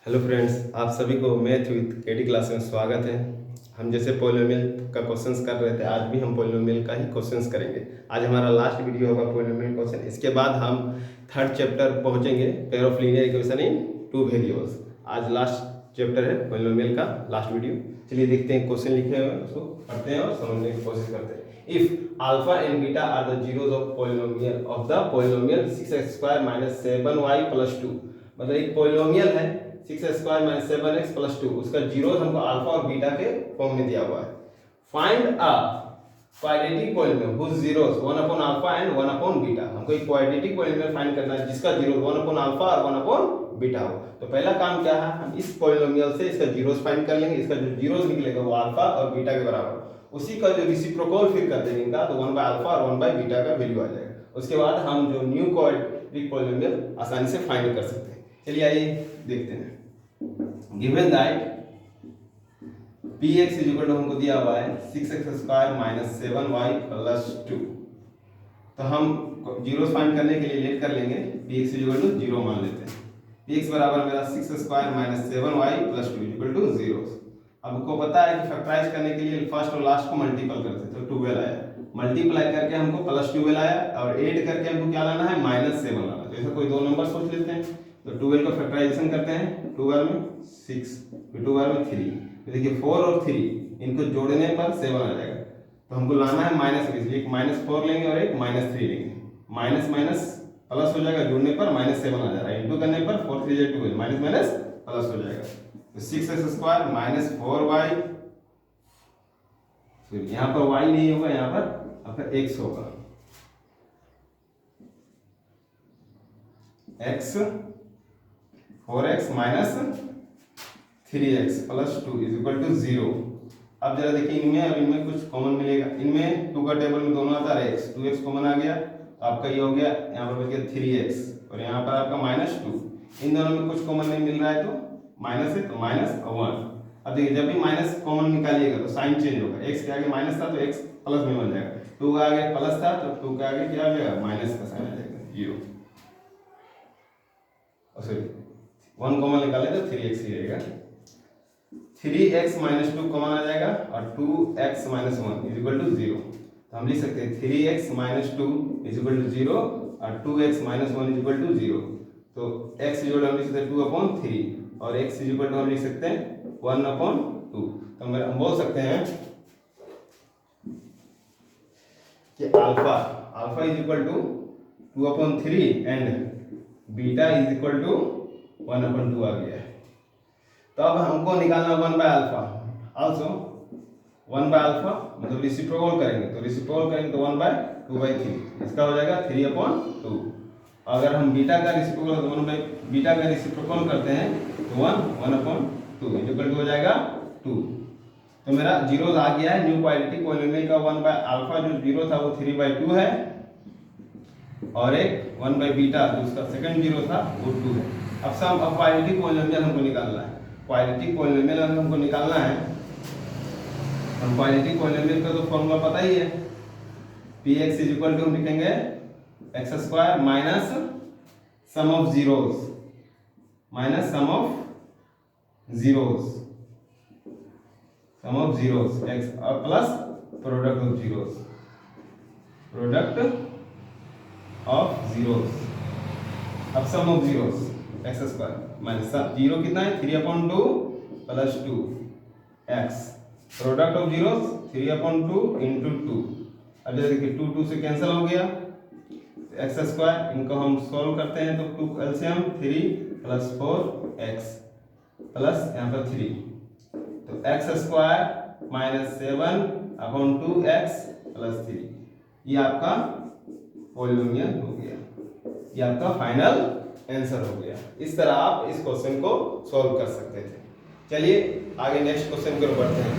Hello friends, आप सभी को मैथ विद केडी क्लास में स्वागत है। हम जैसे पोलिनोमियल का क्वेश्चंस कर रहे थे, आज भी हम पोलिनोमियल का ही क्वेश्चंस करेंगे। आज हमारा लास्ट वीडियो होगा पोलिनोमियल क्वेश्चन। इसके बाद हम थर्ड चैप्टर पहुंचेंगे, pair of linear equation in two variables. आज लास्ट चैप्टर है पोलिनोमियल का, लास्ट वीडियो। चलिए देखते हैं क्वेश्चन लिखे हुए हैं, उसको पढ़ते हैं और समझने की कोशिश करते हैं। If alpha and beta are the zeros of polynomial 6x² - 7y + 2, मतलब एक पोलिनोमियल है 6x² - 7x + 2, उसका जीरोस हमको अल्फा और बीटा के फॉर्म में दिया हुआ है। Find a quadratic polynomial whose zeros 1/α and 1/बीटा। हमको एक क्वाड्रेटिक पोलिनोमियल फाइंड करना है जिसका जीरोस 1/α और 1/बीटा हो। तो पहला काम क्या है, हम इस पोलिनोमियल से इसका जीरोस फाइंड कर लेंगे। इसका जो जीरोस निकलेगा वो अल्फा और बीटा के बराबर, उसी का जो रेसिप्रोकल फिर कर देंगे इनका, तो 1/α और 1/बीटा का वैल्यू आ जाएगा। उसके बाद हम जो न्यू क्वाड्रेटिक पोलिनोमियल आसानी से फाइंड कर सकते हैं। चलिए आइए देखते हैं। Given that px equal to हमको दिया हुआ है 6x² - 7y + 2। तो हम जीरोस फाइंड करने के लिए लेट कर लेंगे, px इक्वल टू 0 मान लेते हैं। px बराबर मेरा 6² - 7y + 2 इक्वल टू 0। अब आपको पता है कि फैक्टराइज करने के लिए फर्स्ट और लास्ट को मल्टीपल करते हैं, तो 12 आया। मल्टीप्लाई करके हमको +12 आया और ऐड करके हमको क्या लाना है, -7 लाना है। तो ऐसा कोई दो नंबर सोच लेते हैं, तो 12 का फैक्टराइजेशन करते हैं। 2 बार में 6, 2 बार में 3, तो देखिए 4 और 3 इनको जोड़ने पर 7 आ जाएगा। तो हमको लाना है माइनस, इसलिए एक -4 लेंगे और एक -3 लेंगे। माइनस माइनस प्लस हो जाएगा, जोड़ने पर -7 आ जाएगा। इंटू करने पर 4 3 12, माइनस माइनस प्लस हो जाएगा। तो 6x² - 4y, फिर यहाँ पर y नहीं होगा, यहाँ पर आपका x होगा। x 4x - 3x + 2 = 0। अब जरा देखिए इनमें और इनमें कुछ कॉमन मिलेगा। इनमें 2 का टेबल में दोनों आता है x, 2x कॉमन आ गया, तो आपका ये हो गया, यहाँ पर बच गया 3x और यहाँ पर आपका -2। इन दोनों में कुछ कॉमन नहीं मिल रहा है, तो माइनस है तो -1। अब देखिए जब भी माइनस कॉमन निकालिएगा तो साइन चेंज होगा। x के आगे माइनस था तो x प्लस में बन जाएगा, 2 के आगे प्लस था तो 2 के आगे क्या आ जाएगा, माइनस का साइन आ जाएगा, 0। और सॉरी 1 कॉमन निकाले तो 3x ही रहेगा। 3x - 2 कॉमन आ जाएगा और 2x - 1 = 0। तो हम लिख सकते हैं 3x - 2 = 0 और 2x - 1 = 0। तो x = हम लिख सकते हैं 2/3 और x = हम लिख सकते हैं 1/2। तो हम बोल सकते हैं कि अल्फा = 2/3 एंड बीटा = 1/2 आ गया है। तो अब हमको निकालना 1/α। आल्सो 1/α मतलब रेसिप्रोकल करेंगे, तो रेसिप्रोकल करेंगे तो 1/2/3, इसका हो जाएगा 3/2। अगर हम बीटा का रेसिप्रोकल तो 1/बीटा का रेसिप्रोकल करते हैं तो 1/2 इक्वल हो जाएगा 2। तो मेरा जीरोस आ गया है। न्यू क्वाड्रेटिक पोलिनोमियल का 1/α जो जीरो था वो 3/2 है और एक 1/बीटा जो उसका सेकंड जीरो था वो 2 है। अब क्वाड्रेटिक पोलिनोमियल हमको निकालना है। क्वाड्रेटिक पोलिनोमियल हमको निकालना है, हम क्वाड्रेटिक पोलिनोमियल का तो फॉर्मूला पता ही है। px = हम लिखेंगे x² - sum of zeros x plus product of zeros. अब sum of zeros x² minus zero कितना है, 3/2 + 2x, प्रोडक्ट ऑफ जीरोस 3/2 × 2। अब जैसे कि 2 से कैंसिल हो गया, x² इनको हम सॉल्व करते हैं तो 2 एलसीएम 3 + 4x प्लस यहाँ पर 3, तो x² - 7/2x + 3, ये आपका पोलिनोमियल हो गया, ये आपका फाइनल आंसर हो गया। इस तरह आप इस क्वेश्चन को सॉल्व कर सकते थे। चलिए आगे नेक्स्ट क्वेश्चन की ओर बढ़ते हैं।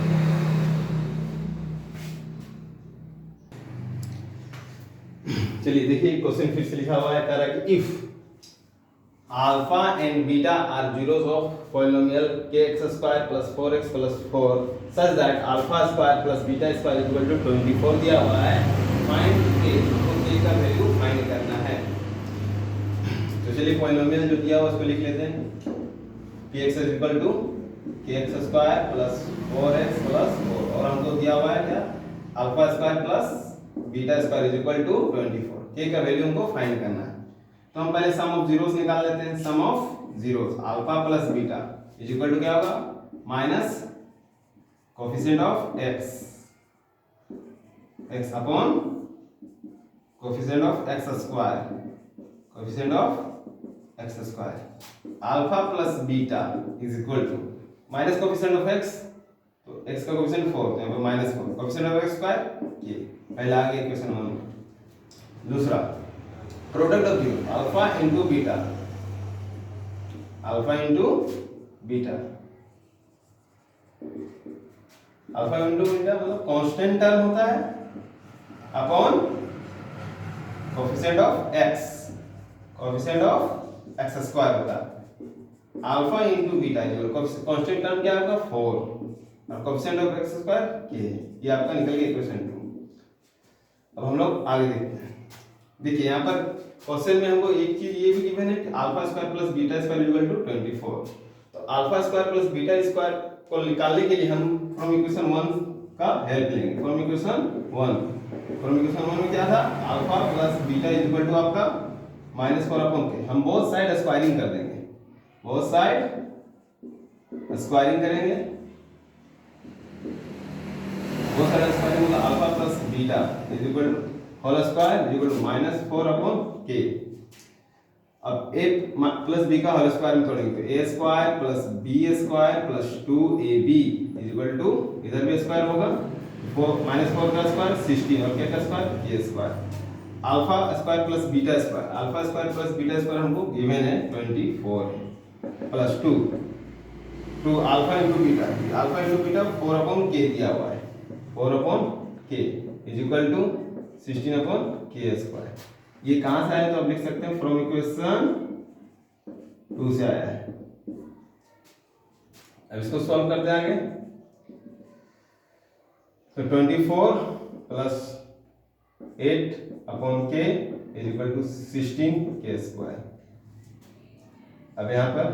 चलिए देखिए क्वेश्चन फिर से लिखा हुआ है, कह रहा है कि if alpha and beta are zeros of polynomial kx² + 4x + 4 such that α² + β² = 24 दिया हुआ है। फाइंड k, k का वैल्यू फाइंड करना है। तो चलिए पॉलिनोमियल जो दिया हुआ उसको लिख लेते हैं। P X is equal to K X square plus 4x plus 4 और हमको दिया हुआ है क्या alpha square plus beta square is equal to 24। K का वैल्यू हमको फाइंड करना है। तो हम पहले सम ऑफ जीरोस निकाल लेते हैं। Sum of zeros alpha plus beta is equal to क्या होगा minus coefficient of x upon coefficient of x square coefficient of x square alpha plus beta is equal to minus coefficient of x तो x का coefficient 4 तो यहाँ पर minus 4 coefficient of x square ये पहला आ गया इक्वेशन 1। दूसरा product of zero alpha into beta alpha into beta alpha into beta मतलब कांस्टेंट टर्म होता है upon coefficient of x square होता है। Alpha into beta constant term क्या होगा 4 और coefficient of x square k ये आपका निकल गया इक्वेशन 2। अब हम लोग आगे देखते हैं। देखिए यहाँ पर क्वेश्चन में हमको एक चीज ये भी गिवन है कि alpha square plus beta square equal to 24। तो alpha square plus beta square को निकालने के लिए हम फ्रॉम इक्वेशन 1 का हेल्प लेंगे। फ्रॉम इक्वेशन 1 में क्या था alpha plus beta is equal to आपका -4 अपॉन के। हम बोथ साइड स्क्वायरिंग कर देंगे बोथ साइड स्क्वायरिंग करेंगे बोथ साइड स्क्वायरिंग मतलब alpha plus beta is equal to whole square is equal to -4 upon के। अब a प्लस b का होल स्क्वायर में तोड़ेंगे तो a square plus b square plus 2ab is equal to इधर भी स्क्वायर होगा -4 का स्क्वायर 16 और k का square k square alpha square plus beta square alpha square plus beta square हमको गिवन है 24 plus 2 alpha into beta 4 upon k दिया हुआ है 4 upon k is equal to 16 upon k square. ये कहां से आया तो आप लिख सकते हैं फ्रॉम इक्वेशन 2 से आया है। अब इसको सॉल्व करते हैं आगे। तो 24 plus 8 upon k is equal to 16 k square. अब यहाँ पर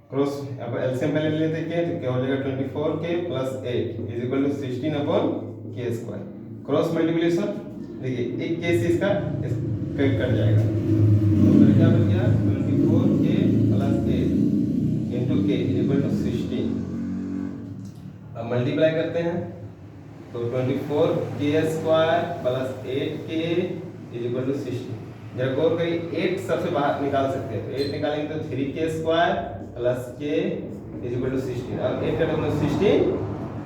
क्रॉस यहाँ पर एलसीएम पहले ले लेते हैं तो क्या हो जाएगा 24k plus 8 is equal to 16 upon k square. Cross multiplication देखिए एक केस इसका कट जाएगा तो फिर क्या बन गया 24k plus 8 into k is equal to 16। अब मल्टीप्लाई करते हैं तो 24k square plus 8k is equal to 16। जरा गौर करिए 8 सबसे बाहर निकाल सकते हैं तो 8 निकालेंगे तो 3k square plus k is equal to 16 और 8 का मतलब 16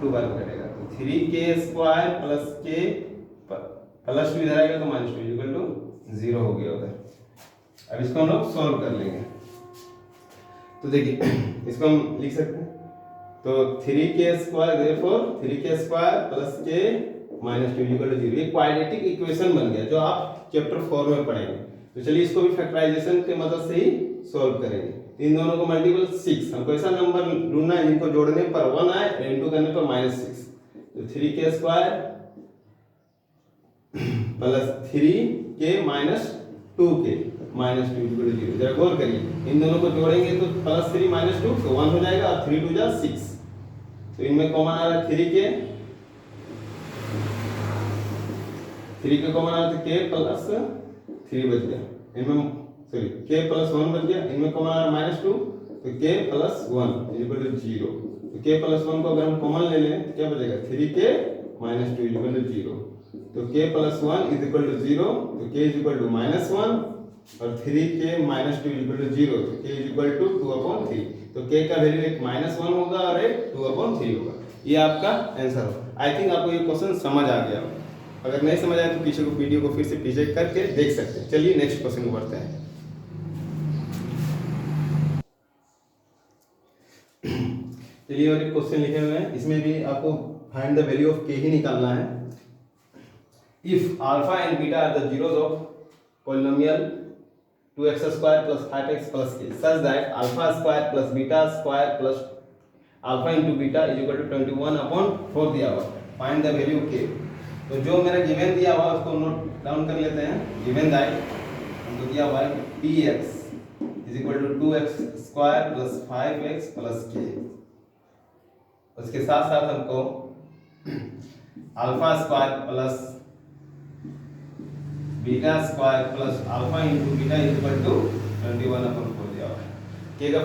2 बार कटेगा तो 3k square plus k plus 2 इधर आएगा तो -2 इज इक्वल टू 0 हो गया उधर। अब इसको हम लोग सॉल्व कर लेंगे तो देखिए इसको हम लिख सकते हैं तो 3k square therefore 3k square plus k -2 is equal to 0। ये क्वाड्रेटिक इक्वेशन बन गया जो आप चैप्टर 4 में पढ़ेंगे। तो चलिए इसको भी फैक्टराइजेशन के मदद से ही सॉल्व करेंगे। इन दोनों को मल्टीपल 6 हमको ऐसा नंबर ढूंढना है जिनको जोड़ने पर 1 आए और इनटू करने पर -6। तो 3k square plus 3k minus 2k -2 equal to 0। जरा गौर करिए इन दोनों को जोड़ेंगे तो +3 -2 तो 1 हो जाएगा और 3 2 जा 6 तो इनमें कॉमन आ रहा है 3k कॉमन आ रहा है k प्लस 3 बच गया इनमें सॉरी k प्लस 1 बच गया इनमें कॉमन आ रहा है -2 तो k प्लस 1 इक्वल टू 0। तो k प्लस 1 को अगर हम कॉमन ले लें तो क्या बचेगा 3k -2 इक्वल टू 0। तो k plus 1 is equal to 0 तो k इज इक्वल टू -1 और 3k -2 इज इक्वल टू 0 तो k इज इक्वल टू 2/3। तो k का वैल्यू एक -1 होगा और एक 2/3 होगा। ये आपका आंसर होगा। आई थिंक आपको ये क्वेश्चन समझ आ गया। अगर नहीं समझ आया तो पीछे को वीडियो को फिर से पीछे करके देख सकते हैं। चलिए नेक्स्ट क्वेश्चन को बढ़ते हैं। चलिए और एक क्वेश्चन लिखे हुए हैं इसमें भी आपको find the value of k ही निकालना है। If alpha and beta are the zeros of polynomial 2x square plus 5x plus k such that alpha square plus beta square plus alpha into beta is equal to 21/4 दिया हुआ। Find the value k। तो जो मेरा given दिया हुआ उसको note down कर लेते हैं। गिवन दैट हमको दिया हुआ है px is equal to 2x² plus 5x plus k। उसके साथ साथ हमको alpha square plus beta square plus alpha into beta is equal to 21/4 दिया हुआ है। के का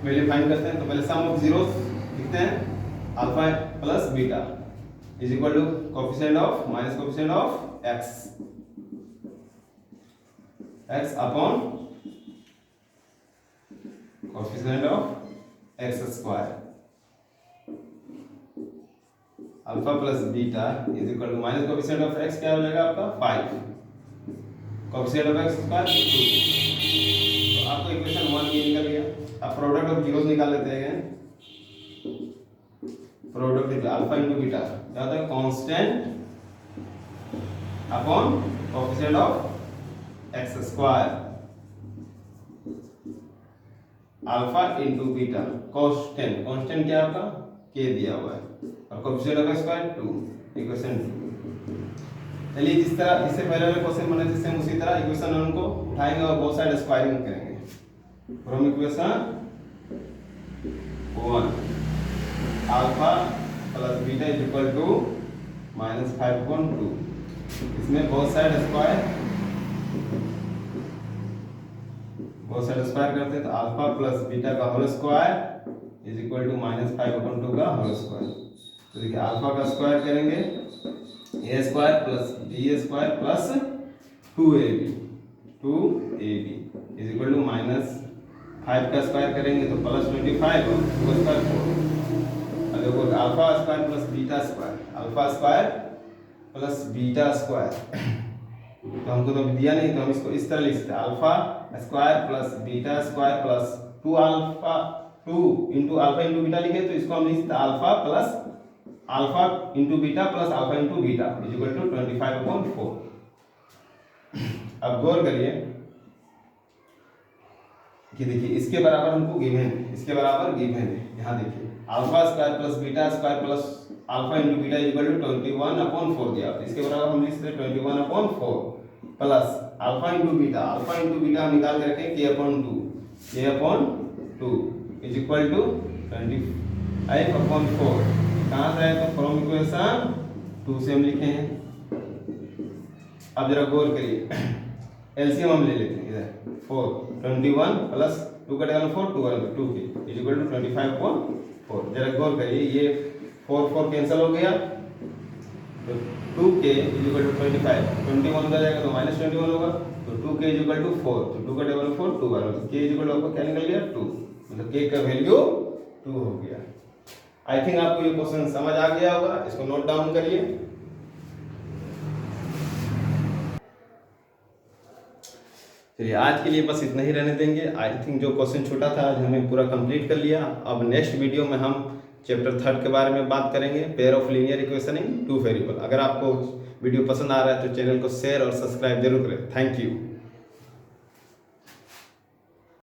वैल्यू फाइंड करते हैं। तो पहले सम ऑफ जीरोस लिखते हैं। Alpha plus beta is equal to coefficient of minus coefficient of x upon coefficient of x square. Alpha plus beta is equal to minus coefficient of x क्या हो जाएगा आपका 5, कोएफिशिएंट ऑफ x स्क्वायर 2। तो आपको equation 1 ये निकल गया। अब प्रोडक्ट ऑफ जीरोस निकाल लेते हैं। प्रोडक्ट अल्फा इंटू बीटा क्या होता है constant upon coefficient of x square. Alpha into beta constant क्या आपका k दिया हुआ है और coefficient of x square 2 equation 2। चलिए जिस तरह इससे पहले वाले क्वेश्चन बने थे सेम उसी तरह इक्वेशन 1 को उठाएंगे और बोथ साइड स्क्वायरिंग करेंगे। From equation 1 alpha plus beta is equal to -5/2। इसमें बोथ साइड स्क्वायर करते हैं तो अल्फा प्लस बीटा का whole square is equal to -5/2 का होल स्क्वायर। तो देखिए अल्फा का स्क्वायर करेंगे a square plus b square plus 2ab is equal to -5 का स्क्वायर करेंगे तो प्लस 25 और 2 स्क्वायर 4। अब देखो alpha square plus beta square, alpha square plus beta square तो हमको तो दिया नहीं, तो हम इसको इस तरह लिख सकते हैं alpha square plus beta square plus 2 into alpha into beta लिखे तो इसको हम लिख सकते हैं alpha into beta plus alpha into beta is equal to 25/4। अब गौर करिए कि देखिए इसके बराबर हमको गिवन है, इसके बराबर गिवन है। यहाँ देखिए alpha square plus beta square plus alpha into beta is equal to 21/4 दिया। तो इसके बराबर हम लिख सकते हैं 21/4 प्लस अल्फा इंटू बीटा हम निकाल के रखें k/2 इज इक्वल टू 25/4। कहाँ से आए तो फ्रॉम इक्वेशन 2 से हम लिखे हैं। अब जरा गौर करिए एलसीएम हम ले लेते हैं इधर 4 21 प्लस 2 का 4 2 के इज इक्वल टू 25/4। जरा गौर करिए ये 4 कैंसिल हो गया तो 2k इज इक्वल टू 25 21 उधर जाएगा तो -21 होगा तो 2k इज इक्वल टू 4 तो 2 का 4 2 बार तो k इज इक्वल टू आपको क्या निकल गया 2 मतलब k का वैल्यू 2 हो गया। आई थिंक आपको ये क्वेश्चन समझ आ गया होगा, इसको नोट डाउन करिए। चलिए आज के लिए बस इतना ही रहने देंगे। आई थिंक जो क्वेश्चन छूटा था आज हमें पूरा कंप्लीट कर लिया। अब नेक्स्ट वीडियो में हम चैप्टर 3 के बारे में बात करेंगे, pair of linear equation in 2 variable. अगर आपको वीडियो पसंद आ रहा है तो चैनल को शेयर और सब्सक्राइब जरूर करें। Thank you.